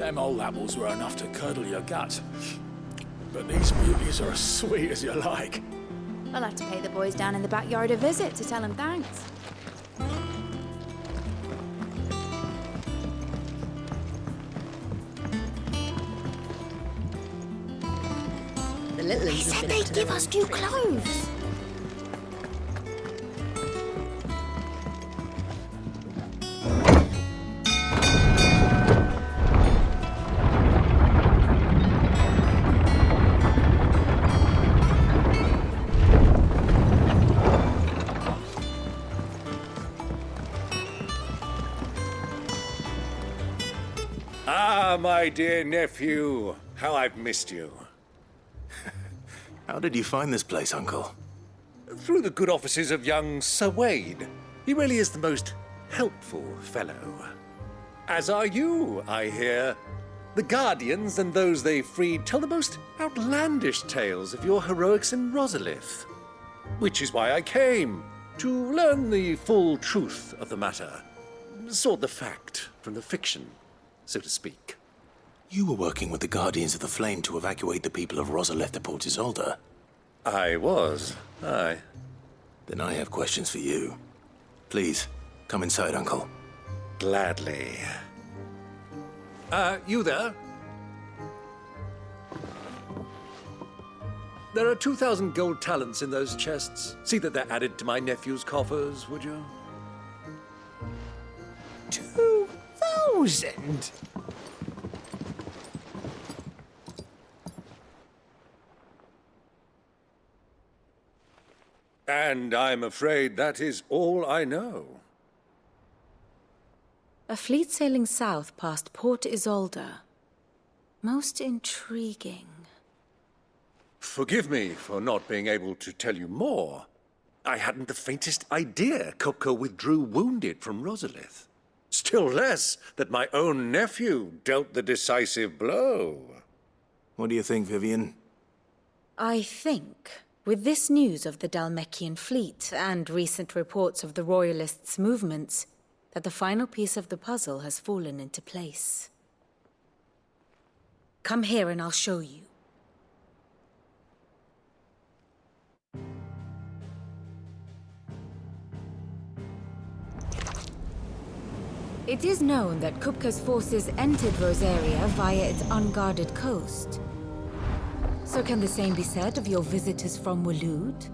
Them old apples were enough to curdle your gut. But these beauties are as sweet as you like. I'll have to pay the boys down in the backyard a visit to tell them thanks. The little They said they'd give us new clothes. Ah, my dear nephew, how I've missed you. How did you find this place, Uncle? Through the good offices of young Sir Wade. He really is the most helpful fellow. As are you, I hear. The Guardians and those they freed tell the most outlandish tales of your heroics in Rosalith. Which is why I came, to learn the full truth of the matter. Sort the fact from the fiction, so to speak. You were working with the Guardians of the Flame to evacuate the people of Rosalith to Port Isolde. I was, aye. Then I have questions for you. Please, come inside, Uncle. Gladly. You there? There are 2,000 gold talents in those chests. See that they're added to my nephew's coffers, would you? 2,000? And I'm afraid that is all I know. A fleet sailing south past Port Isolde. Most intriguing. Forgive me for not being able to tell you more. I hadn't the faintest idea Kupka withdrew wounded from Rosalith. Still less that my own nephew dealt the decisive blow. What do you think, Vivian? I think, with this news of the Dalmekian fleet and recent reports of the Royalists' movements, that the final piece of the puzzle has fallen into place. Come here and I'll show you. It is known that Kupka's forces entered Rosaria via its unguarded coast. So can the same be said of your visitors from Waloed?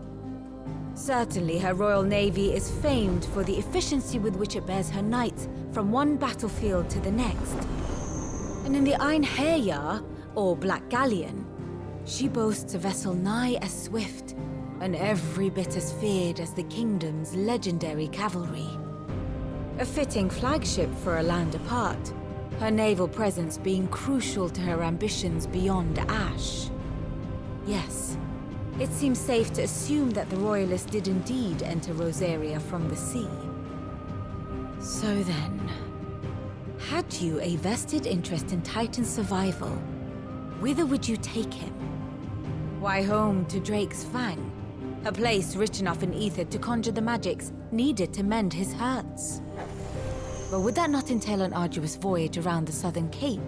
Certainly her Royal Navy is famed for the efficiency with which it bears her knights from one battlefield to the next. And in the Einherjar, or Black Galleon, she boasts a vessel nigh as swift and every bit as feared as the kingdom's legendary cavalry. A fitting flagship for a land apart, her naval presence being crucial to her ambitions beyond Ash. Yes, it seems safe to assume that the Royalists did indeed enter Rosaria from the sea. So then, had you a vested interest in Titan's survival, whither would you take him? Why, home to Drake's Fang, a place rich enough in ether to conjure the magics needed to mend his hurts. But would that not entail an arduous voyage around the southern cape?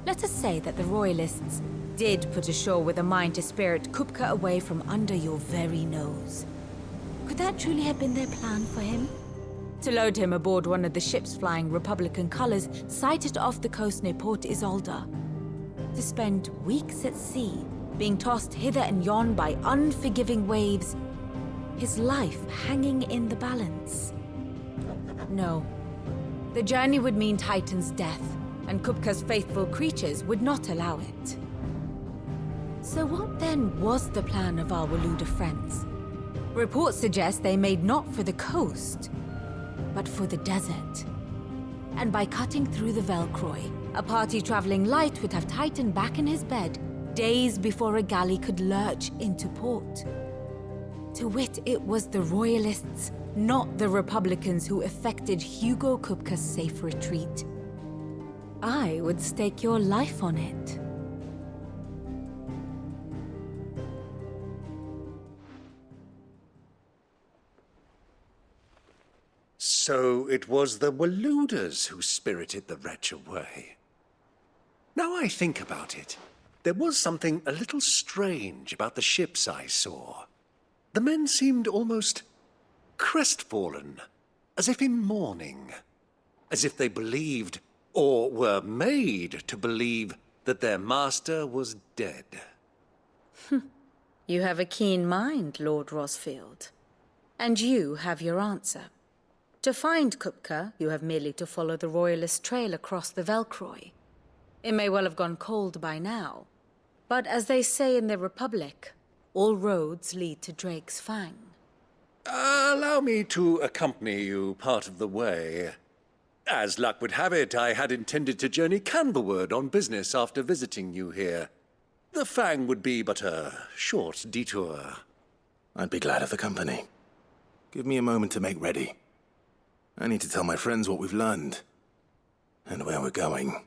Let us say that the Royalists did put ashore with a mind to spirit Kupka away from under your very nose. Could that truly have been their plan for him? To load him aboard one of the ships flying Republican colors sighted off the coast near Port Isolde. To spend weeks at sea, being tossed hither and yon by unforgiving waves, his life hanging in the balance. No. The journey would mean Titan's death, and Kupka's faithful creatures would not allow it. So what then was the plan of our Waluda friends? Reports suggest they made not for the coast, but for the desert. And by cutting through the Velcroy, a party traveling light would have Titan back in his bed days before a galley could lurch into port. To wit, it was the Royalists, not the Republicans, who effected Hugo Kupka's safe retreat. I would stake your life on it. So it was the Waluders who spirited the wretch away. Now I think about it, there was something a little strange about the ships I saw. The men seemed almost crestfallen, as if in mourning, as if they believed, or were made to believe, that their master was dead. You have a keen mind, Lord Rosfield. And you have your answer. To find Kupka, you have merely to follow the Royalist trail across the Velcroy. It may well have gone cold by now, but as they say in the Republic, all roads lead to Drake's Fang. Allow me to accompany you part of the way. As luck would have it, I had intended to journey Canberward on business after visiting you here. The Fang would be but a short detour. I'd be glad of the company. Give me a moment to make ready. I need to tell my friends what we've learned. And where we're going.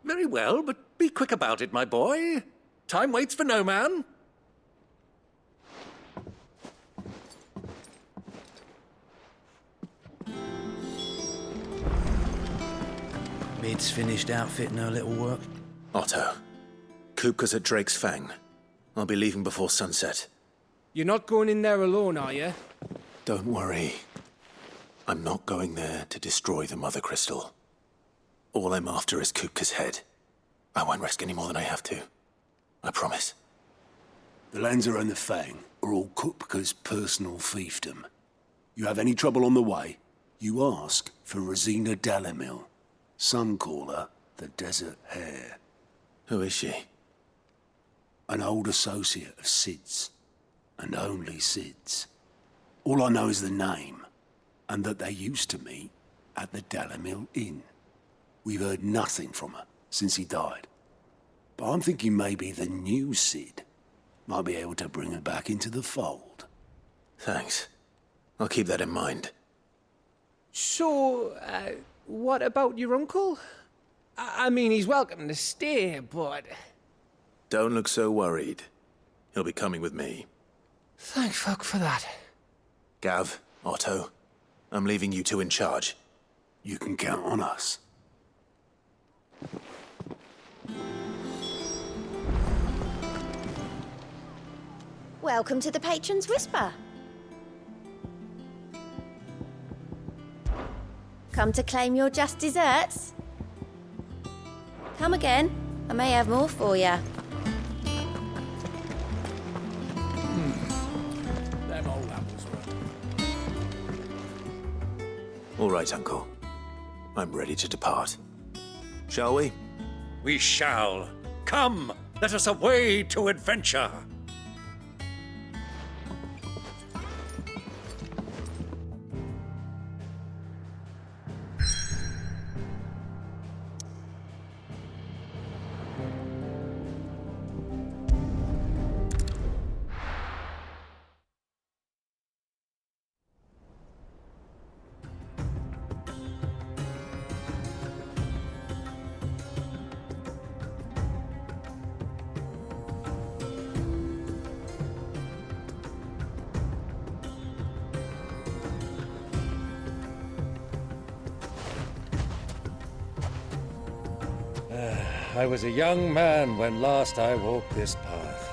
Very well, but be quick about it, my boy. Time waits for no man. Mid's finished outfitting her little work. Otto, Kupka's at Drake's Fang. I'll be leaving before sunset. You're not going in there alone, are you? Don't worry. I'm not going there to destroy the Mother Crystal. All I'm after is Kupka's head. I won't risk any more than I have to. I promise. The Lanza and the Fang are all Kupka's personal fiefdom. You have any trouble on the way, you ask for Rosina Dalamil. Some call her the Desert Hare. Who is she? An old associate of Sid's, and only Sid's. All I know is the name, and that they used to meet at the Dalamil Inn. We've heard nothing from her since he died. But I'm thinking maybe the new Sid might be able to bring her back into the fold. Thanks. I'll keep that in mind. So, what about your uncle? I mean, he's welcome to stay, but... Don't look so worried. He'll be coming with me. Thank fuck for that. Gav, Otto, I'm leaving you two in charge. You can count on us. Welcome to the Patron's Whisper. Come to claim your just desserts? Come again. I may have more for you. Them old apples were. All right, Uncle. I'm ready to depart. Shall we? We shall. Come, let us away to adventure. I was a young man when last I walked this path.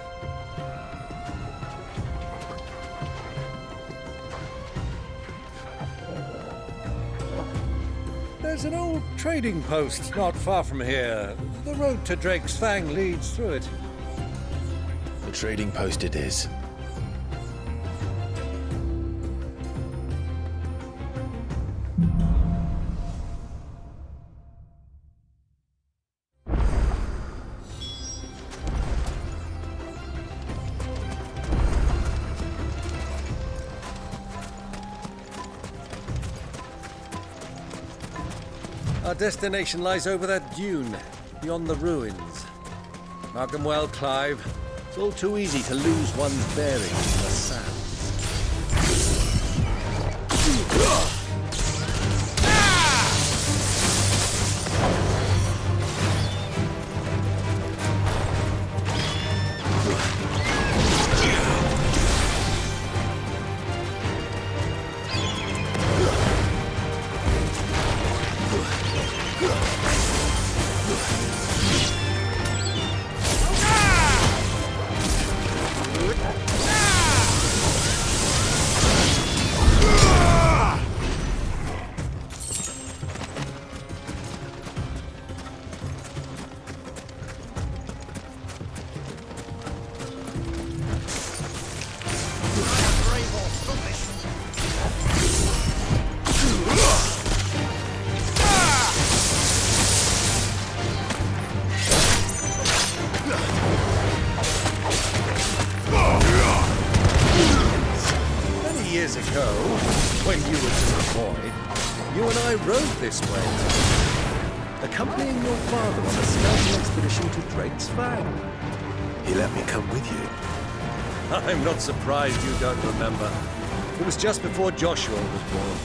There's an old trading post not far from here. The road to Drake's Fang leads through it. The trading post it is. Our destination lies over that dune, beyond the ruins. Mark 'em well, Clive. It's all too easy to lose one's bearings in the sand. this way, accompanying your father on a scouting expedition to Drake's Fang. He let me come with you. I'm not surprised you don't remember. It was just before Joshua was born.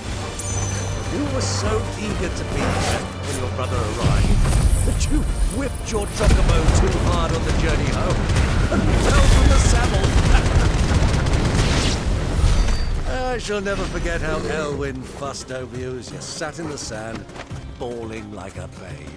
You were so eager to be there when your brother arrived that you whipped your chocobo too hard on the journey home and fell from the saddle. I shall never forget how Elwyn fussed over you as you sat in the sand, bawling like a babe.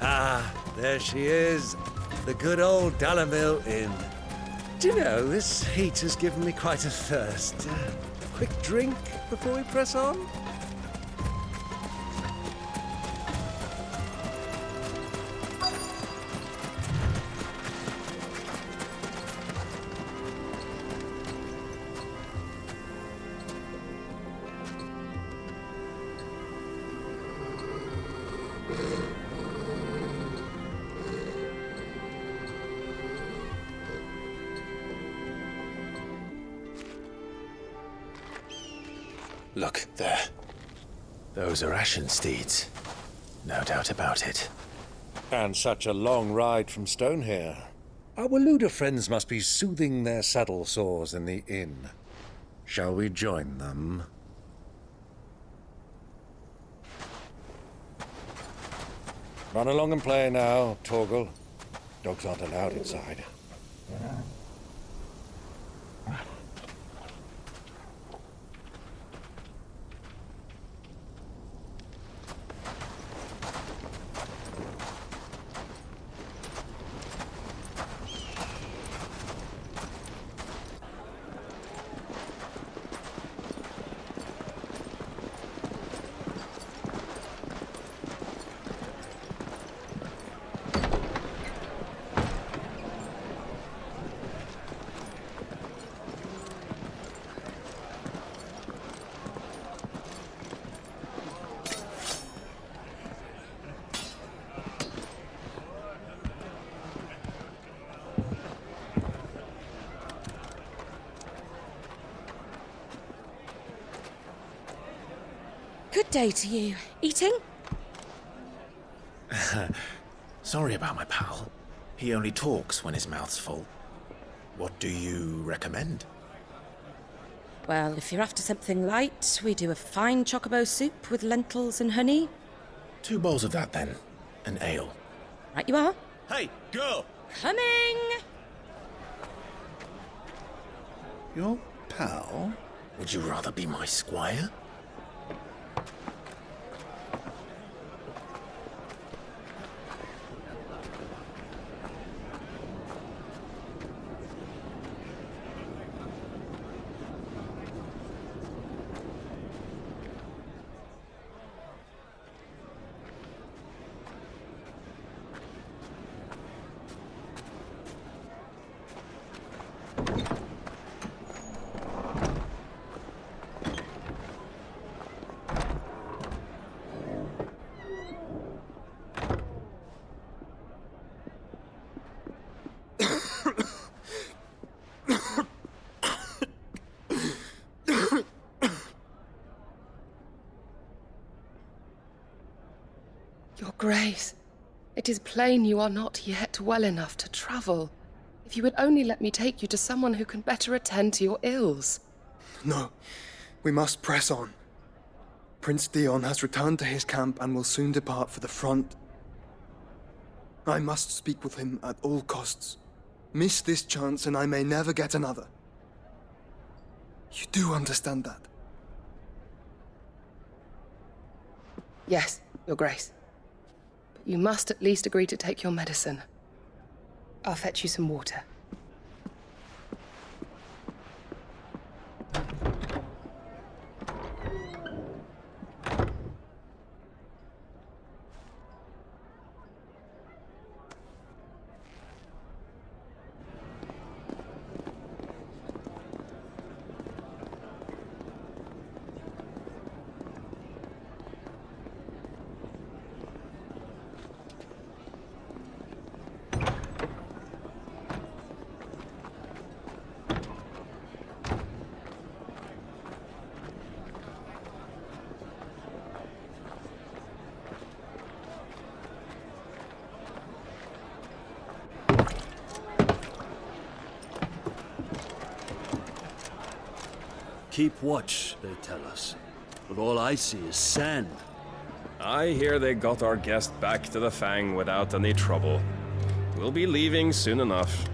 Ah, there she is. The good old Dalamil Inn. Do you know, this heat has given me quite a thirst. Quick drink before we press on? Look, there. Those are Ashen steeds. No doubt about it. And such a long ride from Stonehere. Our Waluda friends must be soothing their saddle sores in the inn. Shall we join them? Run along and play now, Torgal. Dogs aren't allowed inside. Good day to you. Eating? Sorry about my pal. He only talks when his mouth's full. What do you recommend? Well, if you're after something light, we do a fine chocobo soup with lentils and honey. 2 bowls of that, then. An ale. Right you are. Hey, girl! Coming! Your pal? Would you rather be my squire? Your Grace, it is plain you are not yet well enough to travel. If you would only let me take you to someone who can better attend to your ills. No, we must press on. Prince Dion has returned to his camp and will soon depart for the front. I must speak with him at all costs. Miss this chance and I may never get another. You do understand that? Yes, Your Grace. But you must at least agree to take your medicine. I'll fetch you some water. Keep watch, they tell us. But all I see is sand. I hear they got our guest back to the Fang without any trouble. We'll be leaving soon enough.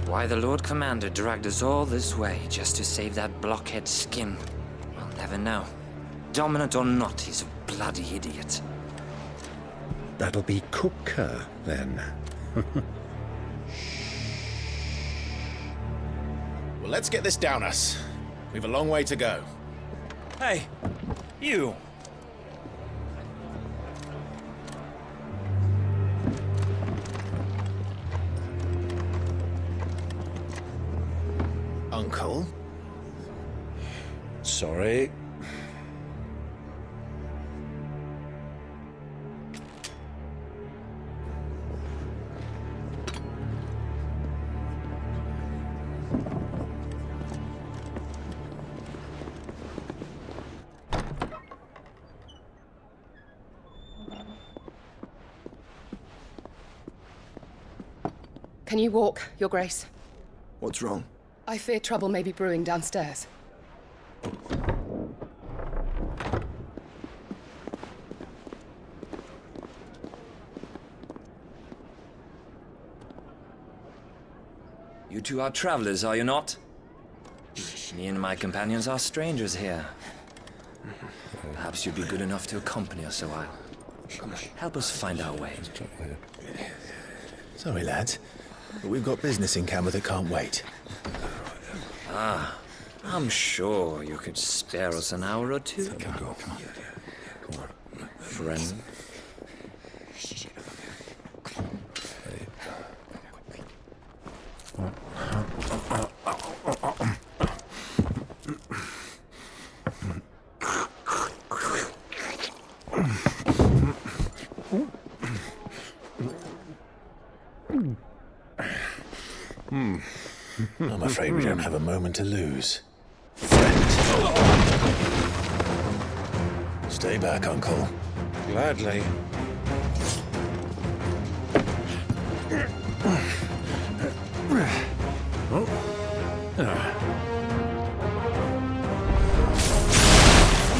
Why the Lord Commander dragged us all this way just to save that blockhead skin, we'll never know. Dominant or not, he's a bloody idiot. That'll be Cooker, then. Well, let's get this down us. We've a long way to go. Hey, you! Uncle? Sorry. Can you walk, Your Grace? What's wrong? I fear trouble may be brewing downstairs. You two are travelers, are you not? Me and my companions are strangers here. Perhaps you'd be good enough to accompany us a while. Help us find our way. Sorry, lads, but we've got business in camera that can't wait. Ah, I'm sure you could spare us an hour or two. Come on. Friend. I'm afraid we don't have a moment to lose. Stay back, Uncle. Gladly. The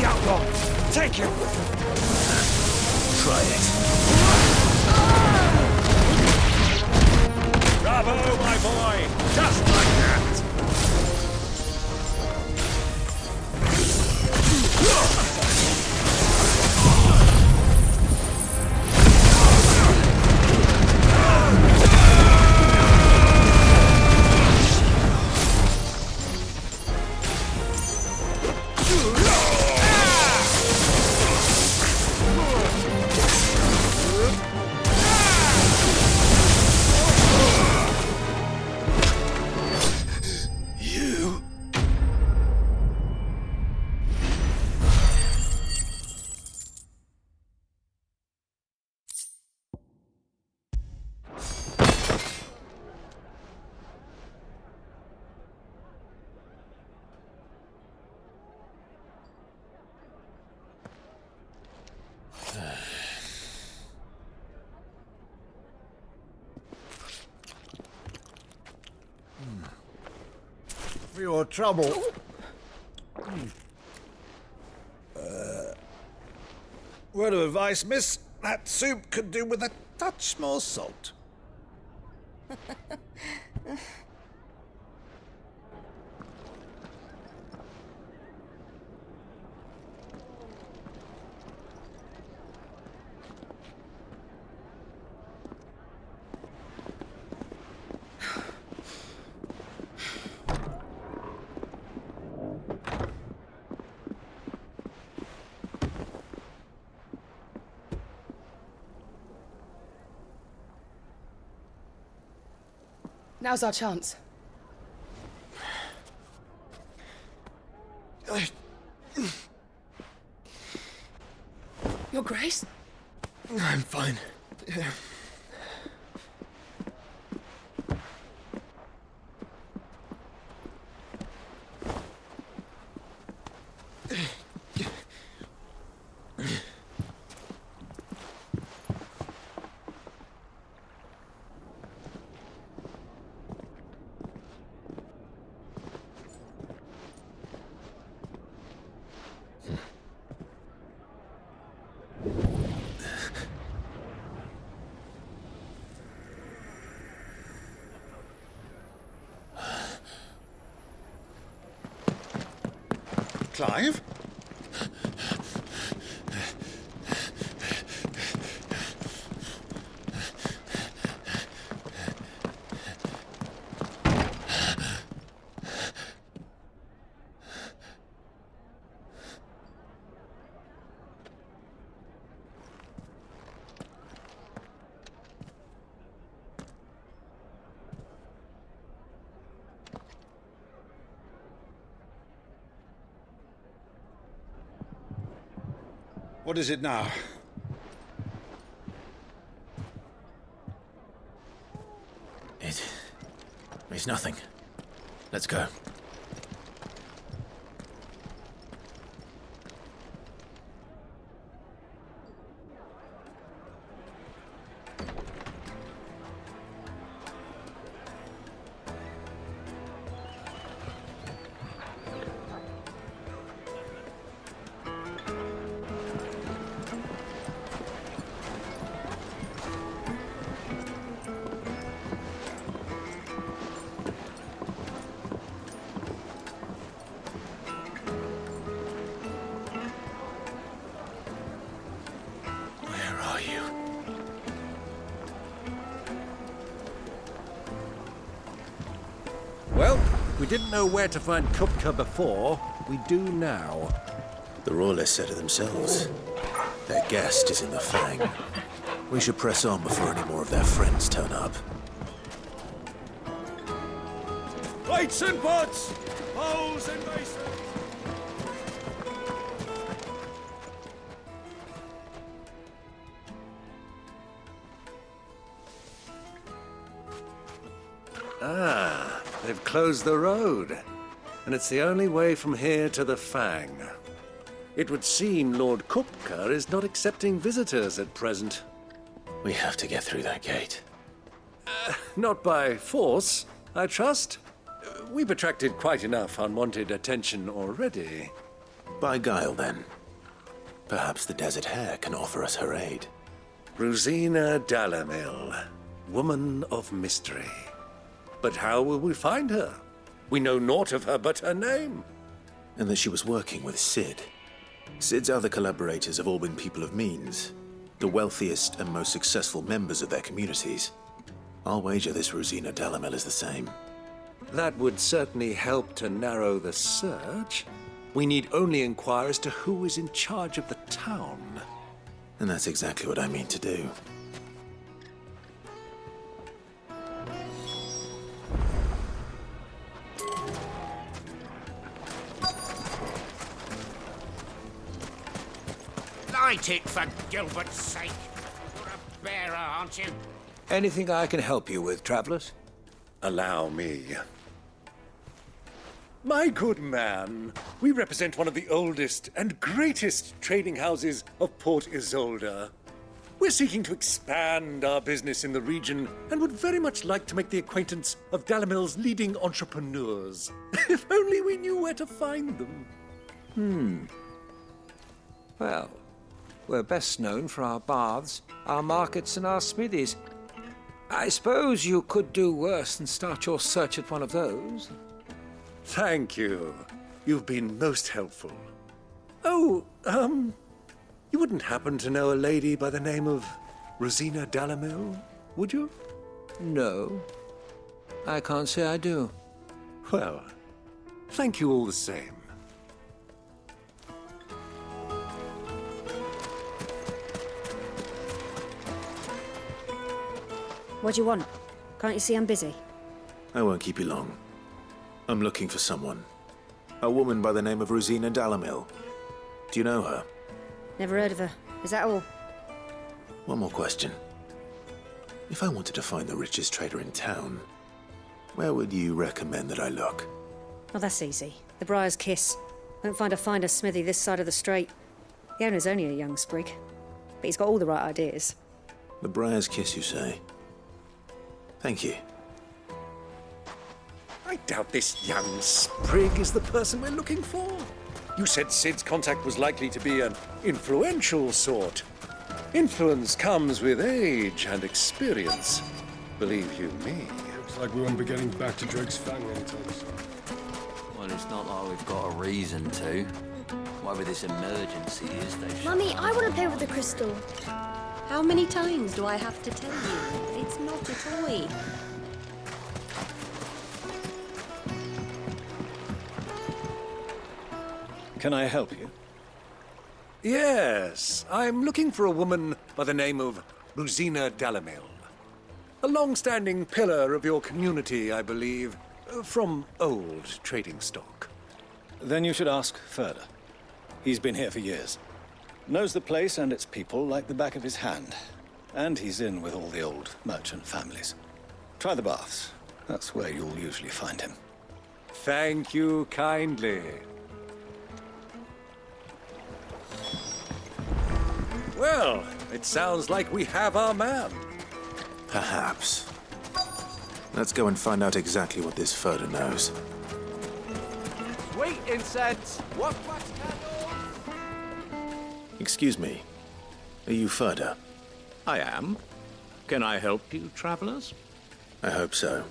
outlaw! Take him! Try it. Bravo, my boy! Just like that! For your trouble. Word of advice, miss. That soup could do with a touch more salt. Now's our chance. Your Grace? I'm fine. Clive? What is it now? It's nothing. Let's go. Well, we didn't know where to find Kupka before. We do now. The Royalists said it themselves. Their guest is in the Fang. We should press on before any more of their friends turn up. Lights and pots! Bowls and basins! Ah, they've closed the road. And it's the only way from here to the Fang. It would seem Lord Kupka is not accepting visitors at present. We have to get through that gate. Not by force, I trust. We've attracted quite enough unwanted attention already. By guile, then. Perhaps the Desert Hare can offer us her aid. Rosina Dalamil, woman of mystery. But how will we find her? We know naught of her but her name. And that she was working with Sid. Sid's other collaborators have all been people of means, the wealthiest and most successful members of their communities. I'll wager this Rosina Dalamil is the same. That would certainly help to narrow the search. We need only inquire as to who is in charge of the town. And that's exactly what I mean to do. Light it, for Gilbert's sake. You're a bearer, aren't you? Anything I can help you with, travellers? Allow me. My good man, we represent one of the oldest and greatest trading houses of Port Isolde. We're seeking to expand our business in the region and would very much like to make the acquaintance of Dalamil's leading entrepreneurs. If only we knew where to find them. Well, We're best known for our baths, our markets, and our smithies. I suppose you could do worse than start your search at one of those. Thank you. You've been most helpful. Oh, you wouldn't happen to know a lady by the name of Rosina Dalamil, would you? No, I can't say I do. Well, thank you all the same. What do you want? Can't you see I'm busy? I won't keep you long. I'm looking for someone. A woman by the name of Rosina Dalamil. Do you know her? Never heard of her. Is that all? One more question. If I wanted to find the richest trader in town, where would you recommend that I look? Oh, that's easy. The Briar's Kiss. Won't find a finer smithy this side of the strait. The owner's only a young sprig, but he's got all the right ideas. The Briar's Kiss, you say? Thank you. I doubt this young sprig is the person we're looking for. You said Sid's contact was likely to be an influential sort. Influence comes with age and experience. Believe you me. Looks like we won't be getting back to Drake's Fang anytime soon. Well, it's not like we've got a reason to. Why with this emergency is they should... Mummy, I want to play with the crystal. How many times do I have to tell you? It's not a toy. Can I help you? Yes, I'm looking for a woman by the name of Rosina Dalamil. A long-standing pillar of your community, I believe, from old trading stock. Then you should ask further. He's been here for years. Knows the place and its people like the back of his hand. And he's in with all the old merchant families. Try the baths. That's where you'll usually find him. Thank you kindly. Well, it sounds like we have our man. Perhaps. Let's go and find out exactly what this Furder knows. Sweet incense! What wax Excuse me. Are you Furder? I am. Can I help you, travelers? I hope so.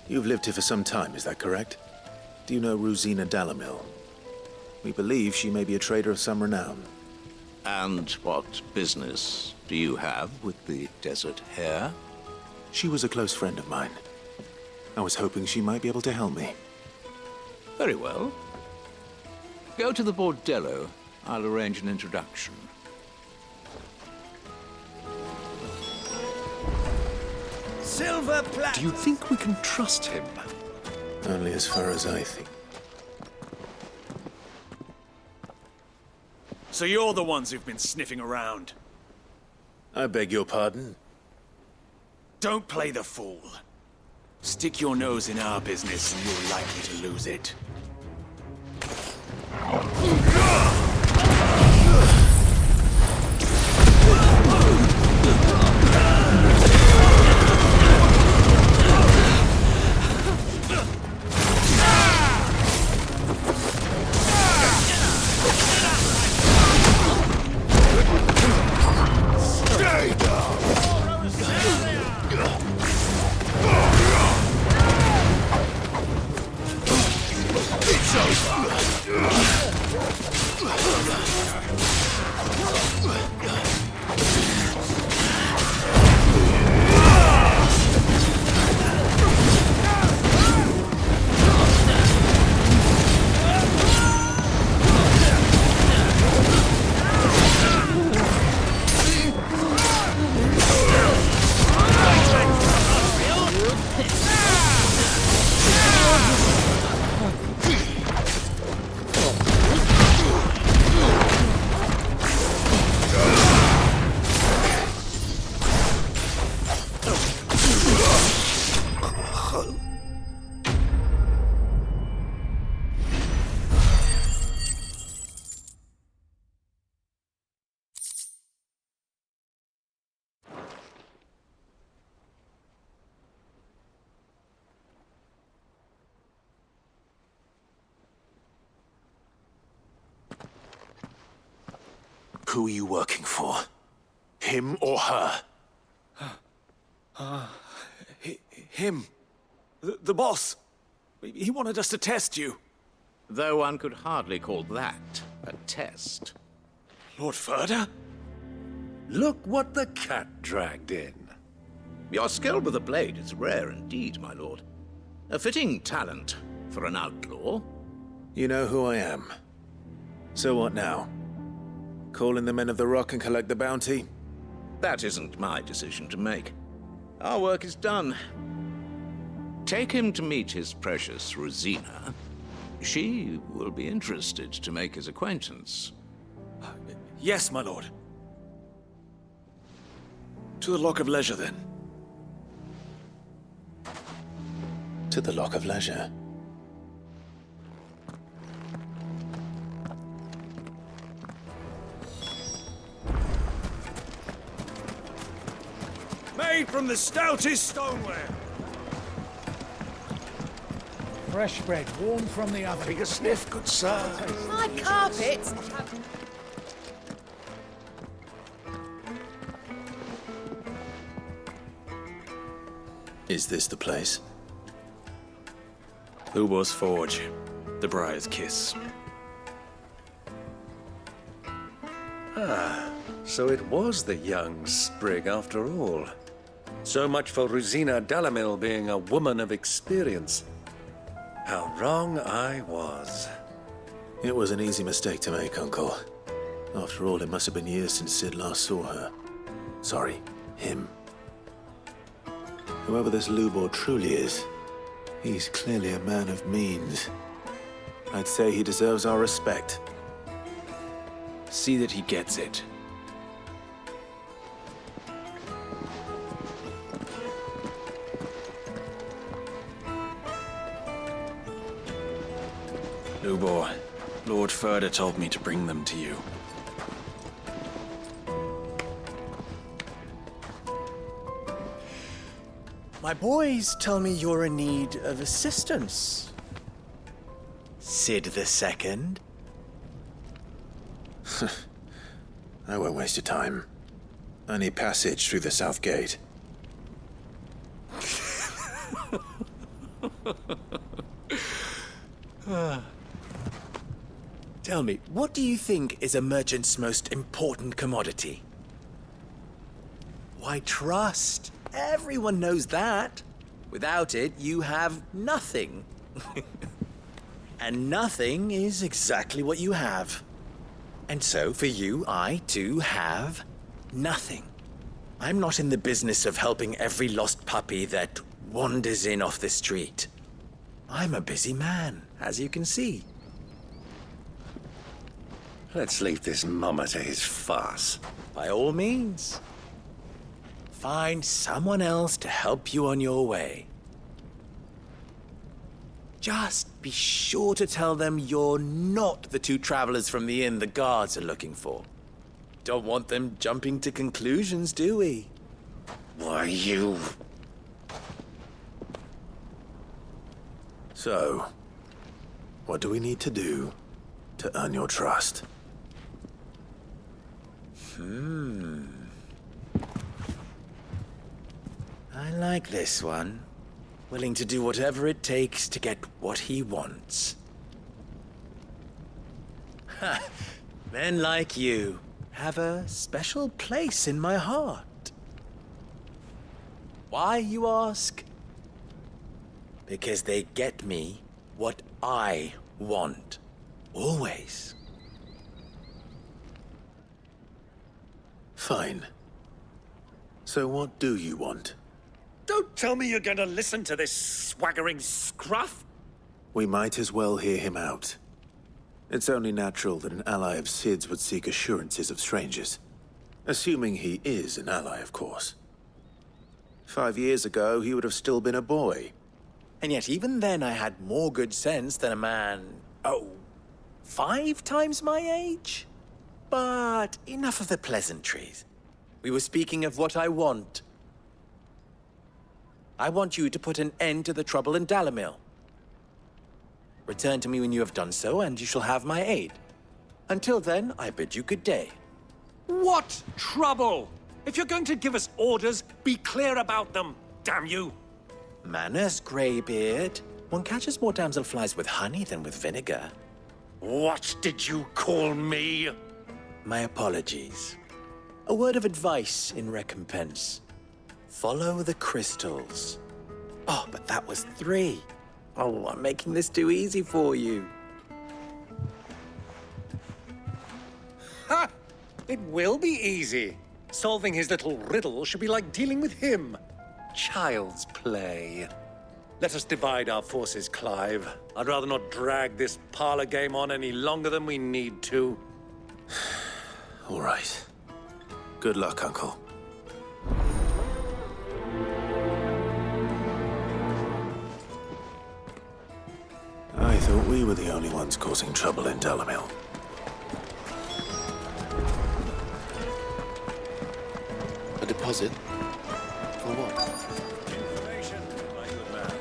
You've lived here for some time, is that correct? Do you know Rosina Dalamil? We believe she may be a trader of some renown. And what business do you have with the desert hare? She was a close friend of mine. I was hoping she might be able to help me. Very well. Go to the bordello. I'll arrange an introduction. Silver plat. Do you think we can trust him? Only as far as I think. So you're the ones who've been sniffing around? I beg your pardon? Don't play the fool. Stick your nose in our business and you're likely to lose it. Who are you working for? Him or her? Him. The boss. He wanted us to test you. Though one could hardly call that a test. Lord Ferda? Look what the cat dragged in. Your skill with the blade is rare indeed, my lord. A fitting talent for an outlaw. You know who I am. So what now? Call in the Men of the Rock and collect the bounty? That isn't my decision to make. Our work is done. Take him to meet his precious Rosina. She will be interested to make his acquaintance. Yes, my lord. To the Lock of Leisure, then. To the Lock of Leisure. Made from the stoutest stoneware. Fresh bread, warm from the oven. Take a sniff, good sir. My carpet! Is this the place? Lubor's Forge. The Briar's Kiss. Ah, so it was the young sprig after all. So much for Rosina Dalamil being a woman of experience. How wrong I was. It was an easy mistake to make, Uncle. After all, it must have been years since Sid last saw her. Sorry, him. Whoever this Lubor truly is, he's clearly a man of means. I'd say he deserves our respect. See that he gets it. Lubor, Lord Ferda told me to bring them to you. My boys tell me you're in need of assistance. Sid the Second? I won't waste your time. I need passage through the south gate. Tell me, what do you think is a merchant's most important commodity? Why, trust. Everyone knows that. Without it, you have nothing. And nothing is exactly what you have. And so, for you, I, too, have nothing. I'm not in the business of helping every lost puppy that wanders in off the street. I'm a busy man, as you can see. Let's leave this mummer to his farce. By all means. Find someone else to help you on your way. Just be sure to tell them you're not the two travelers from the inn the guards are looking for. Don't want them jumping to conclusions, do we? Why, you... So, what do we need to do to earn your trust? I like this one. Willing to do whatever it takes to get what he wants. Ha! Men like you have a special place in my heart. Why, you ask? Because they get me what I want. Always. Fine. So what do you want? Don't tell me you're going to listen to this swaggering scruff! We might as well hear him out. It's only natural that an ally of Sid's would seek assurances of strangers. Assuming he is an ally, of course. 5 years ago, he would have still been a boy. And yet even then I had more good sense than a man, 5 times my age? But enough of the pleasantries. We were speaking of what I want. I want you to put an end to the trouble in Dalamil. Return to me when you have done so, and you shall have my aid. Until then, I bid you good day. What trouble? If you're going to give us orders, be clear about them, damn you! Manners, Greybeard. One catches more damselflies with honey than with vinegar. What did you call me? My apologies. A word of advice in recompense. Follow the crystals. Oh, but that was 3. Oh, I'm making this too easy for you. Ha! It will be easy. Solving his little riddle should be like dealing with him. Child's play. Let us divide our forces, Clive. I'd rather not drag this parlor game on any longer than we need to. All right. Good luck, Uncle. I thought we were the only ones causing trouble in Delamil. A deposit? For what? Information, my good man.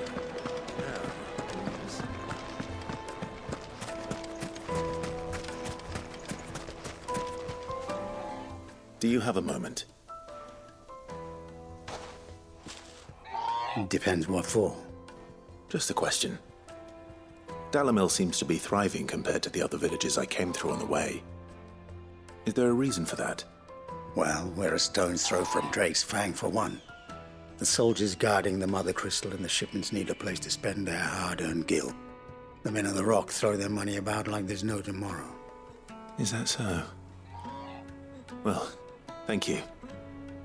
Do you have a moment? Depends what for. Just a question. Delamil seems to be thriving compared to the other villages I came through on the way. Is there a reason for that? Well, we're a stone's throw from Drake's Fang, for one. The soldiers guarding the Mother Crystal and the shipments need a place to spend their hard-earned gil. The men of the Rock throw their money about like there's no tomorrow. Is that so? Well, thank you.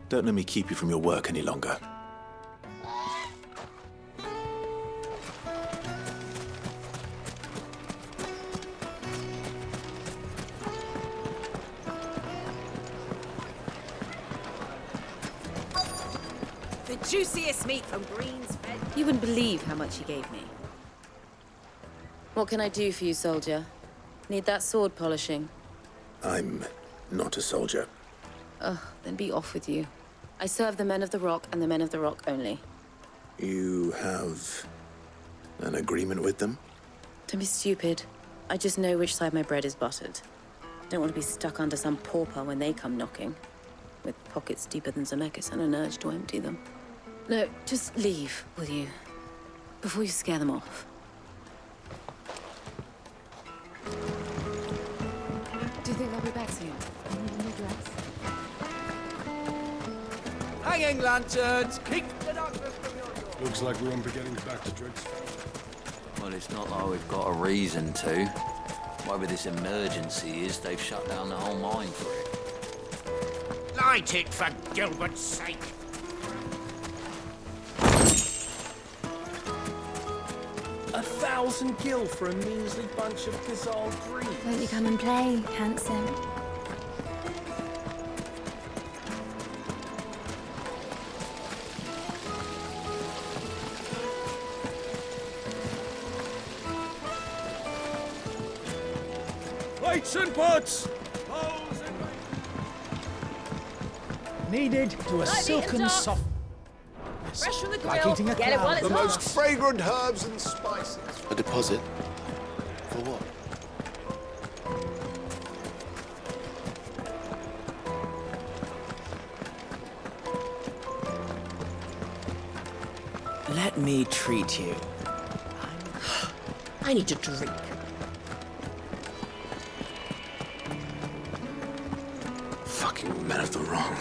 Don't let me keep you from your work any longer. Juiciest meat from Green's Fed. You wouldn't believe how much he gave me. What can I do for you, soldier? Need that sword polishing? I'm not a soldier. Ugh, then be off with you. I serve the men of the Rock and the men of the Rock only. You have an agreement with them? Don't be stupid. I just know which side my bread is buttered. Don't want to be stuck under some pauper when they come knocking. With pockets deeper than Zemeckis and an urge to empty them. No, just leave, will you? Before you scare them off. Do you think they'll be back soon? You need a new dress? Hanging lanterns! Keep the darkness from your door! Looks like we won't be getting back to Drake's Fang. Well, it's not like we've got a reason to. Whatever this emergency is, they've shut down the whole mine for it. Light it, for Gilbert's sake. $1,000 gil for a measly bunch of Gazal green. Won't you come and play, handsome? Lights and pots! Needed to a silken soft. Fresh from the grill. Like eating a Get it while cloud. it's The hot. most fragrant herbs and spices. A deposit? For what? Let me treat you. I need to drink. Fucking men of the wrong.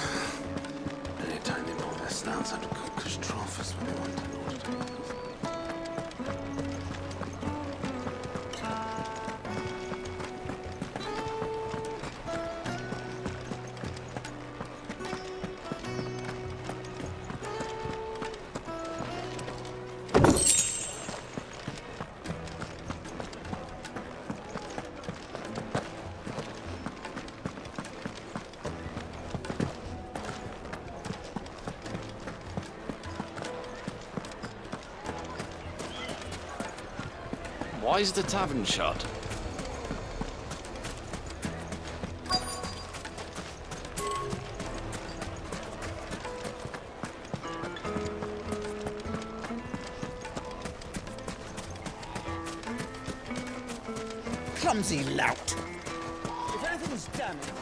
Anytime they pull their snouts out of cookers' trough is when they want to order. Why is the tavern shut? Clumsy lout. If anything's damaged.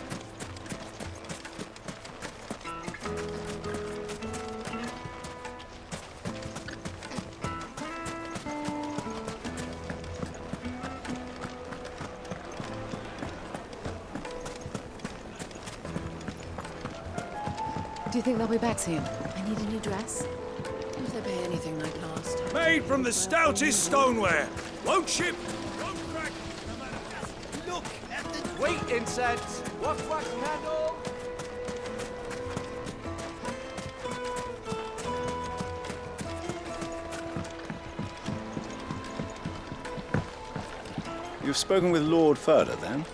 Do you think they'll be back soon? I need a new dress. If they pay anything like last. Made from the stoutest stoneware. Won't ship, won't crack. Look at the... Wait, incense! Wax candle! You've spoken with Lord Furder, then?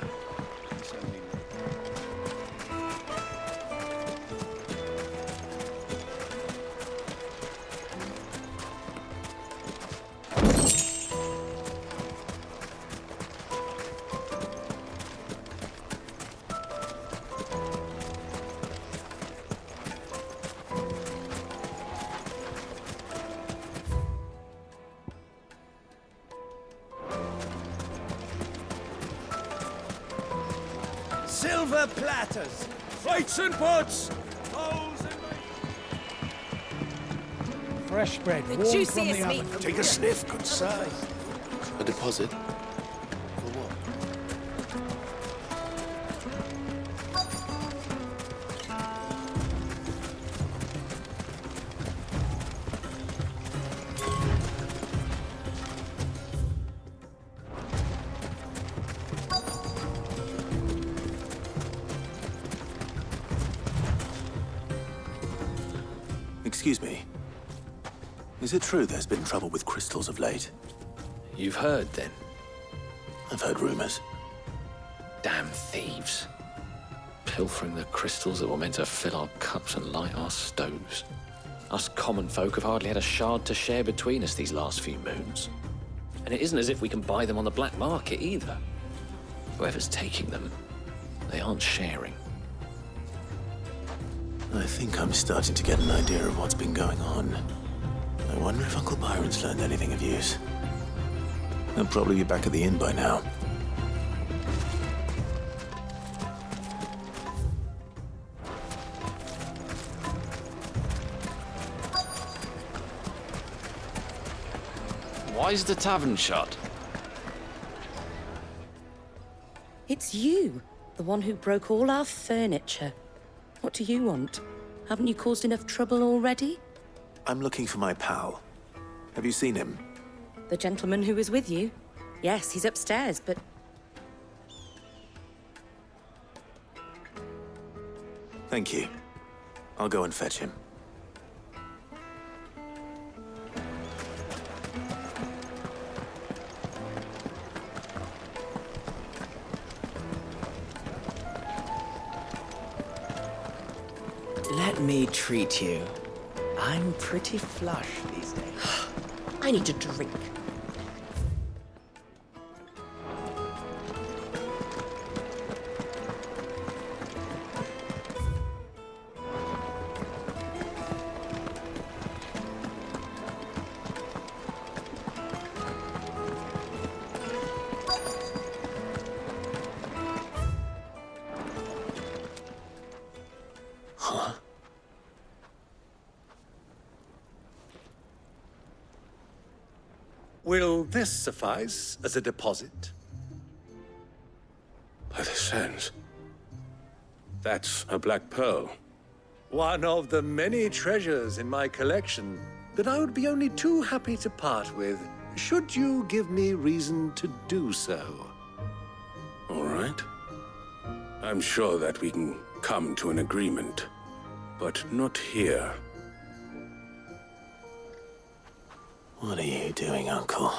Silver platters, plates and pots, bowls and... Fresh bread, The warm from juiciest the meat oven. from Take a sniff, good sir. A deposit? For what? Excuse me. Is it true there's been trouble with crystals of late? You've heard, then? I've heard rumors. Damn thieves. Pilfering the crystals that were meant to fill our cups and light our stoves. Us common folk have hardly had a shard to share between us these last few moons. And it isn't as if we can buy them on the black market, either. Whoever's taking them, they aren't sharing. I think I'm starting to get an idea of what's been going on. I wonder if Uncle Byron's learned anything of use. He'll probably be back at the inn by now. Why's the tavern shut? It's you, the one who broke all our furniture. What do you want? Haven't you caused enough trouble already? I'm looking for my pal. Have you seen him? The gentleman who was with you? Yes, he's upstairs, but... Thank you. I'll go and fetch him. Let me treat you. I'm pretty flush these days. I need a drink. Huh? Will this suffice as a deposit? By the sands. That's a black pearl. One of the many treasures in my collection that I would be only too happy to part with, should you give me reason to do so. All right. I'm sure that we can come to an agreement, but not here. What are you doing, Uncle?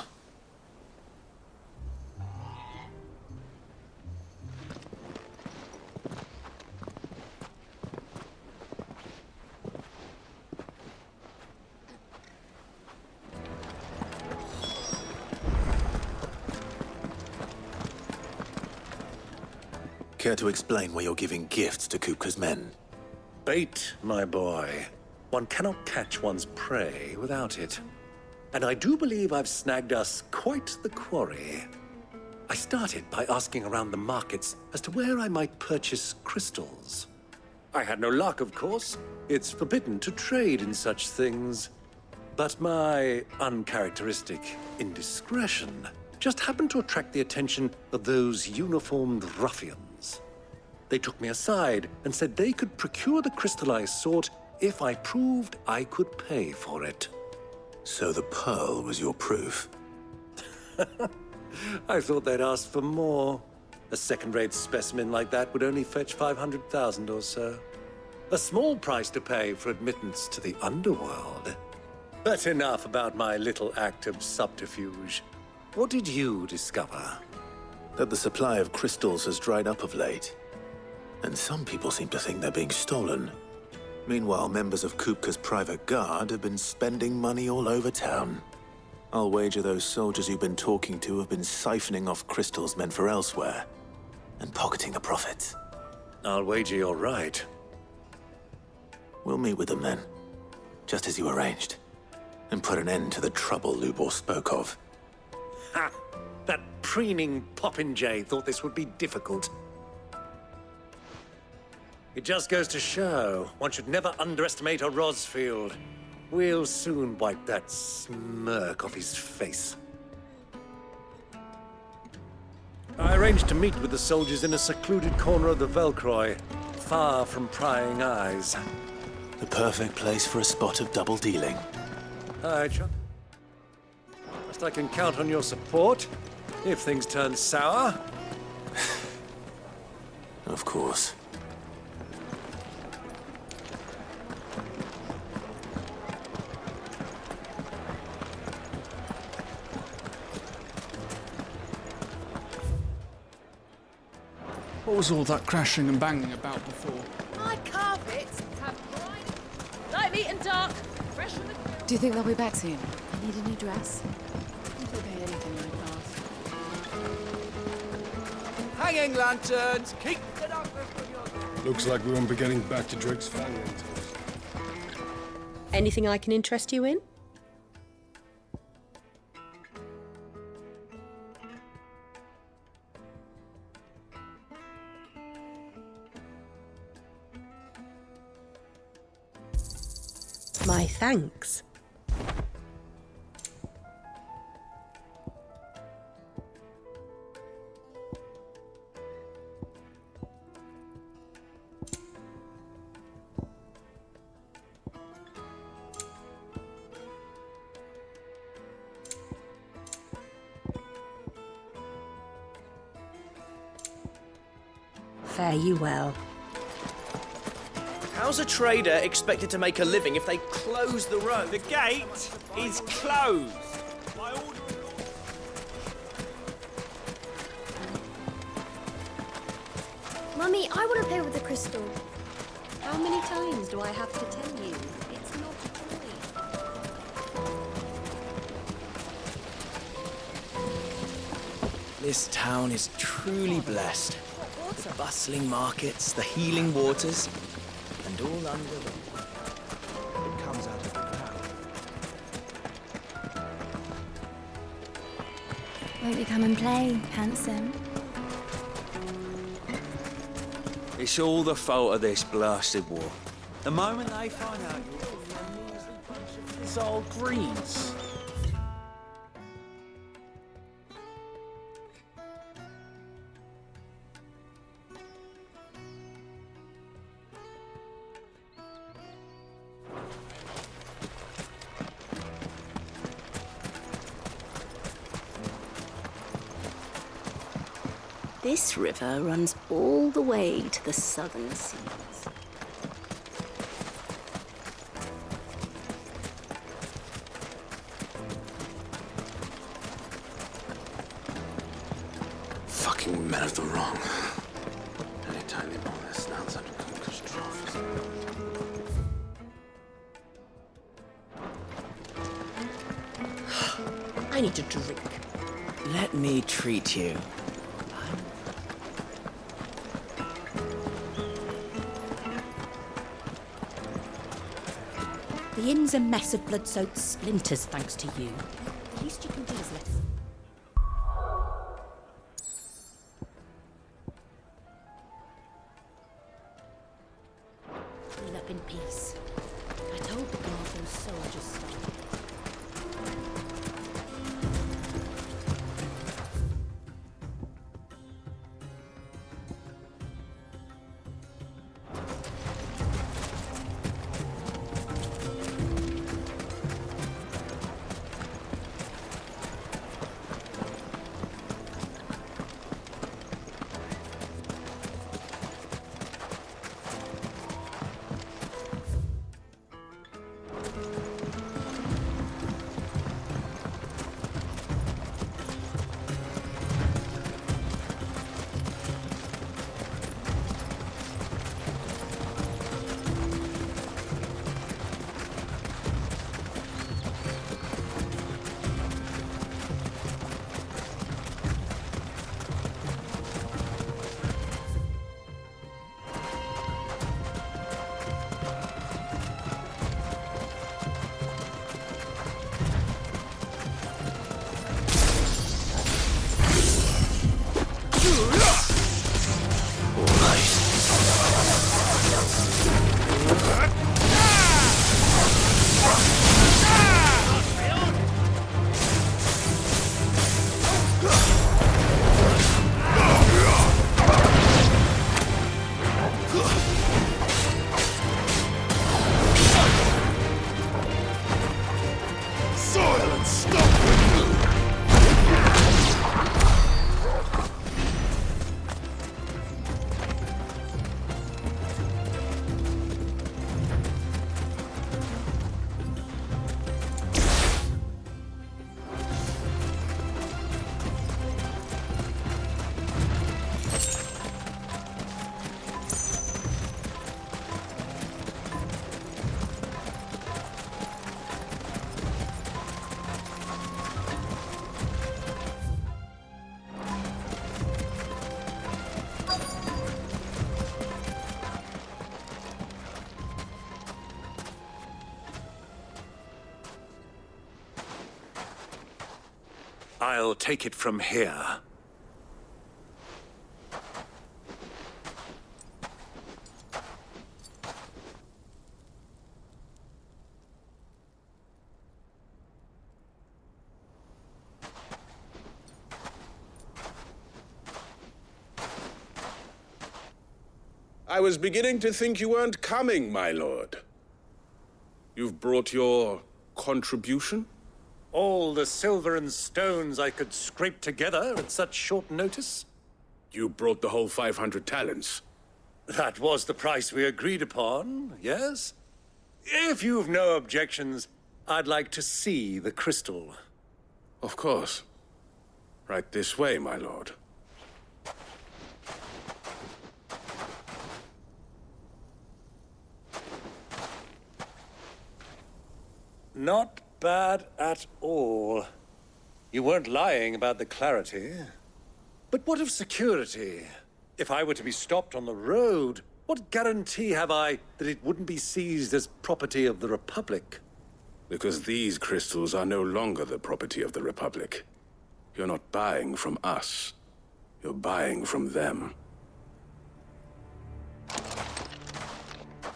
Care to explain why you're giving gifts to Kupka's men? Bait, my boy. One cannot catch one's prey without it. And I do believe I've snagged us quite the quarry. I started by asking around the markets as to where I might purchase crystals. I had no luck, of course. It's forbidden to trade in such things. But my uncharacteristic indiscretion just happened to attract the attention of those uniformed ruffians. They took me aside and said they could procure the crystallized sort if I proved I could pay for it. So the pearl was your proof? I thought they'd ask for more. A second-rate specimen like that would only fetch 500,000 or so. A small price to pay for admittance to the underworld. But enough about my little act of subterfuge. What did you discover? That the supply of crystals has dried up of late. And some people seem to think they're being stolen. Meanwhile, members of Kupka's private guard have been spending money all over town. I'll wager those soldiers you've been talking to have been siphoning off crystals meant for elsewhere, and pocketing the profits. I'll wager you're right. We'll meet with them then, just as you arranged, and put an end to the trouble Lubor spoke of. Ha! That preening popinjay thought this would be difficult. It just goes to show, one should never underestimate a Rosfield. We'll soon wipe that smirk off his face. I arranged to meet with the soldiers in a secluded corner of the Velcroy, far from prying eyes. The perfect place for a spot of double dealing. Aye, Chuck. Trust I can count on your support, if things turn sour. Of course. What was all that crashing and banging about before? My carpets have bright, light meat and dark, fresh from the grill. Do you think they'll be back soon? I need a new dress. If they pay anything like that. Hanging lanterns! Keep the darkness from your... Looks like we won't be getting back to Drake's Fang until... Anything I can interest you in? My thanks. Fare you well. How's a trader expected to make a living if they close the road? The gate is closed. Mummy, I want to play with the crystal. How many times do I have to tell you? It's not a toy. This town is truly blessed. Bustling markets, the healing waters, and all under the... It comes out of the ground. Won't you come and play, handsome? It's all the fault of this blasted war. The moment they find out you're a measly bunch of fizzle greens. This river runs all the way to the southern seas. Fucking men of the wrong. Anytime they pull their snouts under Kupka's troughs. I need a drink. Let me treat you. The inn's a mess of blood-soaked splinters, thanks to you. The least you can do is let... Clean up in peace. I told the guard those soldiers stopped. I'll take it from here. I was beginning to think you weren't coming, my lord. You've brought your contribution? All the silver and stones I could scrape together at such short notice? You brought the whole 500 talents. That was the price we agreed upon, yes? If you've no objections, I'd like to see the crystal. Of course. Right this way, my lord. Not bad at all. You weren't lying about the clarity. But what of security? If I were to be stopped on the road, what guarantee have I that it wouldn't be seized as property of the Republic? Because these crystals are no longer the property of the Republic. You're not buying from us. You're buying from them.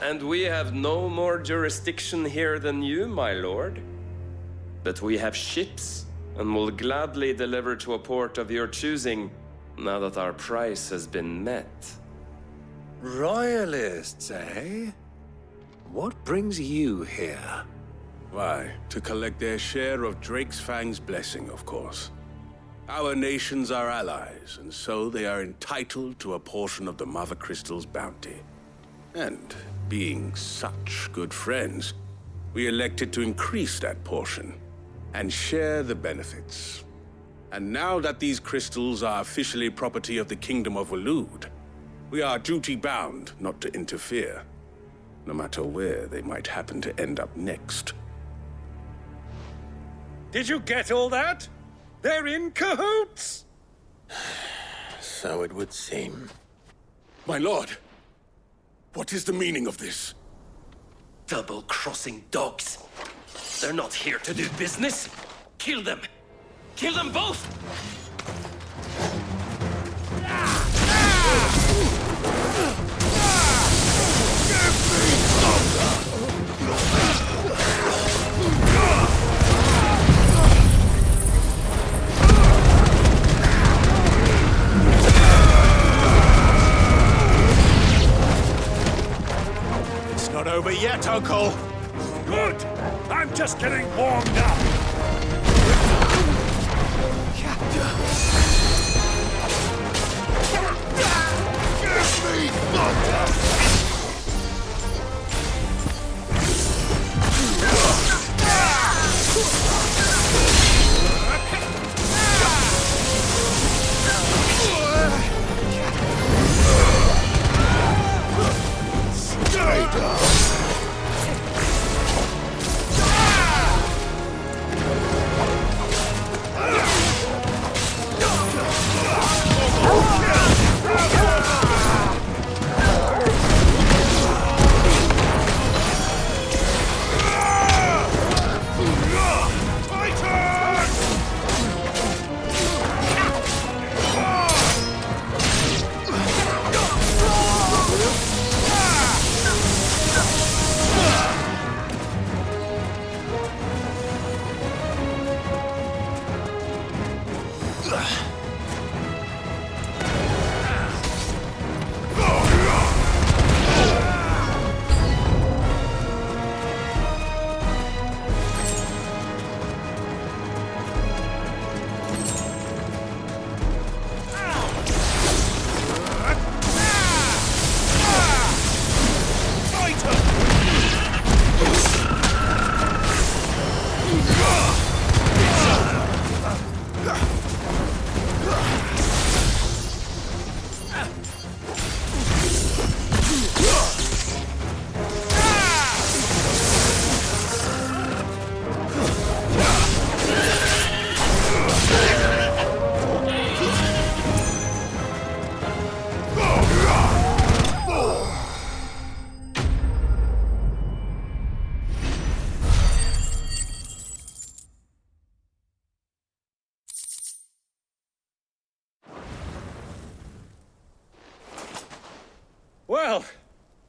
And we have no more jurisdiction here than you, my lord. But we have ships, and will gladly deliver to a port of your choosing, now that our price has been met. Royalists, eh? What brings you here? Why, to collect their share of Drake's Fang's blessing, of course. Our nations are allies, and so they are entitled to a portion of the Mother Crystal's bounty. And being such good friends, we elected to increase that portion and share the benefits. And now that these crystals are officially property of the Kingdom of Waloed, we are duty-bound not to interfere, no matter where they might happen to end up next. Did you get all that? They're in cahoots! So it would seem. My lord! What is the meaning of this? Double-crossing dogs. They're not here to do business. Kill them. Kill them both! It's not over yet, Uncle. Good. I'm just getting warmed up. Well,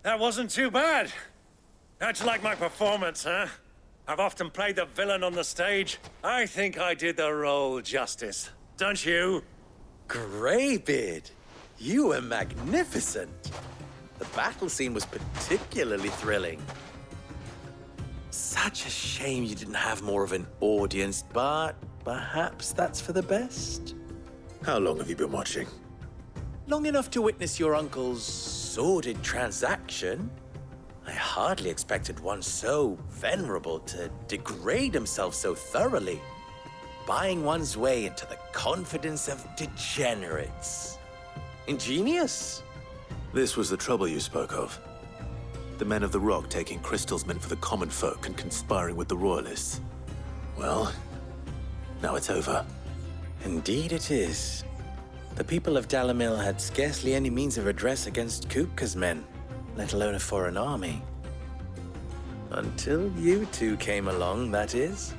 that wasn't too bad. How'd you like my performance, huh? I've often played the villain on the stage. I think I did the role justice. Don't you? Greybeard, you were magnificent. The battle scene was particularly thrilling. Such a shame you didn't have more of an audience, but perhaps that's for the best. How long have you been watching? Long enough to witness your uncle's sordid transaction. I hardly expected one so venerable to degrade himself so thoroughly, buying one's way into the confidence of degenerates. Ingenious. This was the trouble you spoke of. The men of the Rock taking crystals meant for the common folk and conspiring with the royalists. Well, now it's over. Indeed it is. The people of Dalamil had scarcely any means of redress against Kupka's men, let alone a foreign army. Until you two came along, that is.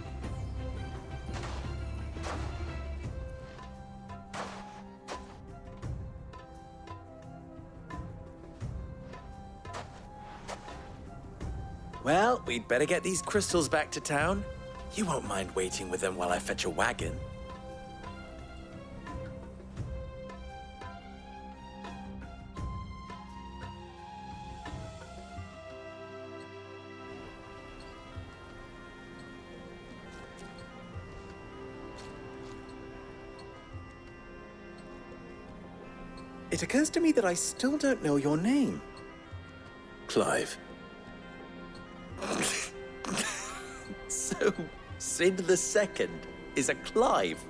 Well, we'd better get these crystals back to town. You won't mind waiting with them while I fetch a wagon. It occurs to me that I still don't know your name. Clive. So, Sid the Second is a Clive?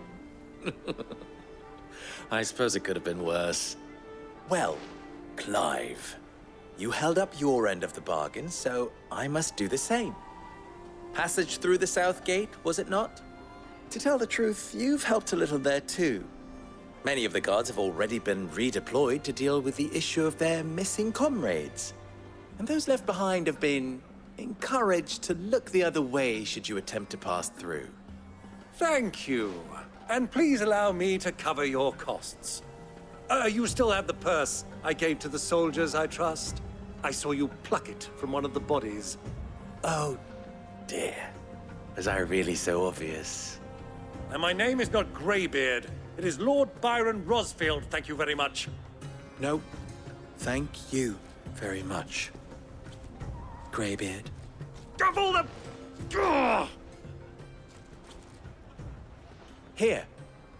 I suppose it could have been worse. Well, Clive, you held up your end of the bargain, so I must do the same. Passage through the South Gate, was it not? To tell the truth, you've helped a little there too. Many of the guards have already been redeployed to deal with the issue of their missing comrades. And those left behind have been encouraged to look the other way should you attempt to pass through. Thank you. And please allow me to cover your costs. You still have the purse I gave to the soldiers, I trust? I saw you pluck it from one of the bodies. Oh, dear. Was I really so obvious? And my name is not Greybeard. It is Lord Byron Rosfield, thank you very much. No, thank you very much, Greybeard. Of all the... Ugh! Here,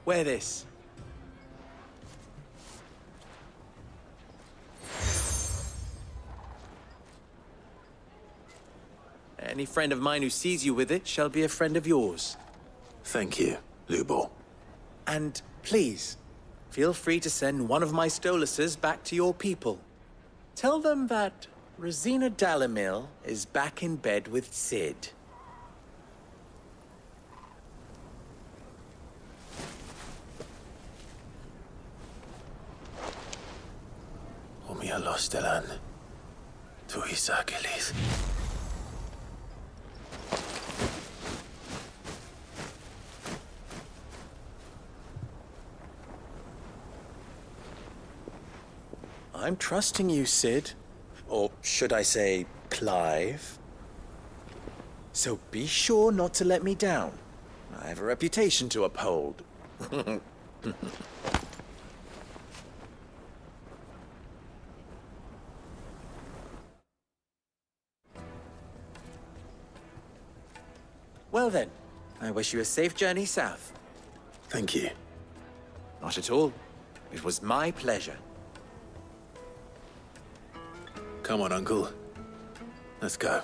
wear this. Any friend of mine who sees you with it shall be a friend of yours. Thank you, Lubor. And please, feel free to send one of my Stoluses back to your people. Tell them that Rosina Dalamil is back in bed with Sid. Omia Lostelan. Tu Isakelis. I'm trusting you, Sid. Or should I say, Clive. So be sure not to let me down. I have a reputation to uphold. Well then, I wish you a safe journey south. Thank you. Not at all. It was my pleasure. Come on, Uncle. Let's go.